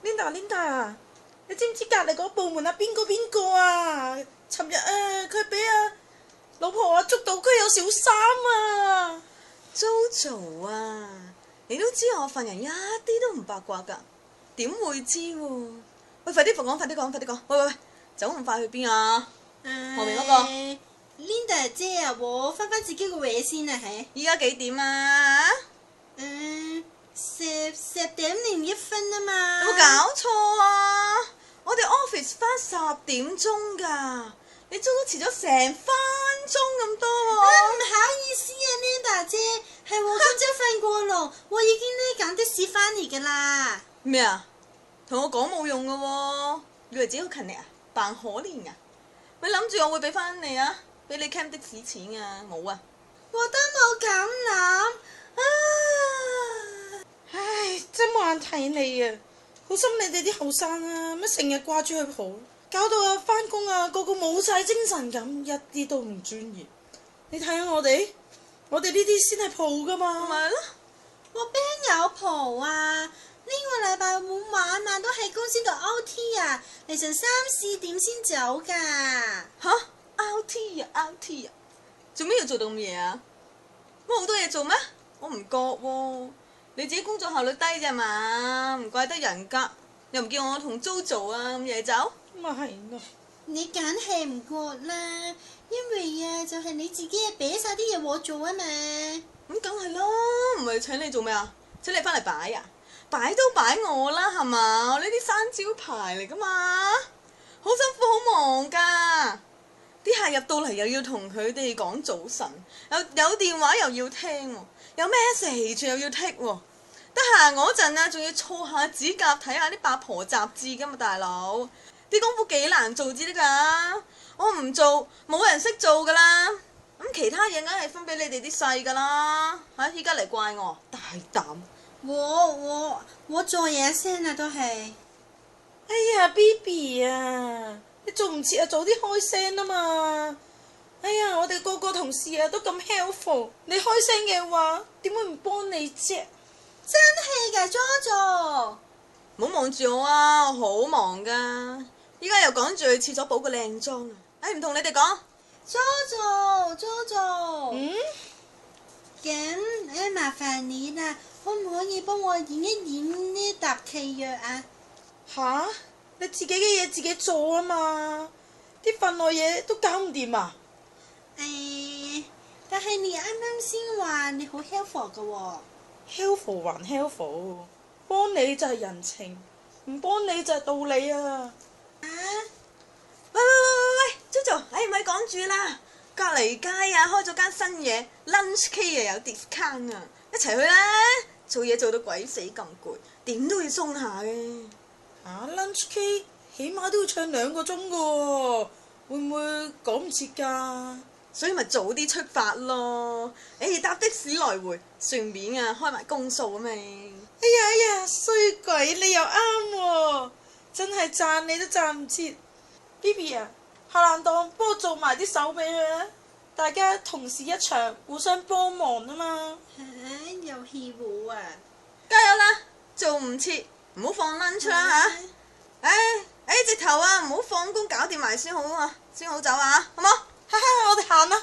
Linda，你知唔知隔離嗰部門邊個啊？尋日佢俾老婆捉到，佢有小三啊！Jojo 啊，你都知我份人一啲都唔八卦㗎，點會知喎？喂，快啲講！喂，走咁快去邊啊？後面嗰個。Linda 姐啊，我翻自己個位先啊，係。依家幾點啊10:01啊嘛。有冇搞錯啊？我哋 office 翻10點鐘㗎，你早遲咗成分鐘咁多喎。唔好意思啊 ，Linda 姐，係我今朝瞓過籠，我已經趕的士翻嚟㗎啦。咩啊？同我講冇用㗎喎，以為自己好勤力啊？扮可憐啊？咪諗住我會俾翻你啊？俾你 cam 的士錢啊？冇啊！我都冇咁諗啊！唉，真冇眼睇你啊！好心你哋啲後生啊，乜成日掛住去蒲，搞到翻工個個冇晒精神咁，一啲都唔專業。你睇下我哋呢啲先係蒲噶嘛。咪咯，我邊有蒲啊？呢個禮拜我晚晚都喺公司度 OT 啊，凌晨3、4點先走㗎。吓 ？OT 啊，做咩要做到咁夜啊？乜好多嘢做咩？我唔覺喎，你自己工作效率低啫嘛，唔怪得人㗎，又唔叫我同 Jojo 啊咁夜走。咪係咯，你梗係唔覺啦，因為就係你自己俾晒啲嘢我做啊嘛。咁梗係啦，唔係請你做咩啊？請你翻嚟擺啊？擺都擺我啦，係嘛？我呢啲生招牌嚟㗎嘛，好辛苦好忙㗎。啲客入到嚟又要同佢哋講早晨，有電話又要聽喎，有 message 又要剔喎。得閒嗰陣啊，仲要搓下指甲睇下啲八婆雜誌㗎嘛，大佬。啲功夫幾難做至得㗎，我唔做冇人識做㗎啦。咁其他嘢梗係分俾你哋啲細㗎啦。嚇，依家嚟怪我大膽。我做嘢先啊，都係。哎呀 ，BB 啊，你做唔切啊，早啲開聲啊嘛！哎呀，我哋個同事都咁 helpful，你開聲嘅話，點會唔幫你啫？真係㗎 ，Jojo。唔好望住我啊，我好忙㗎。依家又趕住去廁所補個靚妝啊！唔同你哋講。Jojo。咁麻煩你啦，可唔可以幫我演一演呢沓契約啊？吓？你自己嘅嘢自己做啊嘛，啲份內嘢都搞唔掂啊！但係你啱啱先話你好 helpful 㗎喎。helpful 還 helpful， 幫你就係人情，唔幫你就係道理啊！喂，Jojo，唔係講住啦，隔離街開咗間新嘢 lunch K 有 discount 啊，一齊去啦！做嘢做到鬼死咁攰，點都要鬆下嘅。lunch K 起碼都要唱2個鐘㗎喎，會唔會趕唔切㗎？所以咪早啲出發咯。搭的士來回，順便開埋公數啊嘛。哎呀，衰鬼，你又啱喎，真係讚你都讚唔切。BB 啊，下爛檔幫我做埋啲手俾佢啊！大家同事一場，互相幫忙啊嘛。又氣喎啊！加油啦，做唔切唔好放 lunch 啦嚇！直頭唔好放工搞掂埋先好啊，先好走啊，好冇？哈哈，我哋行啦。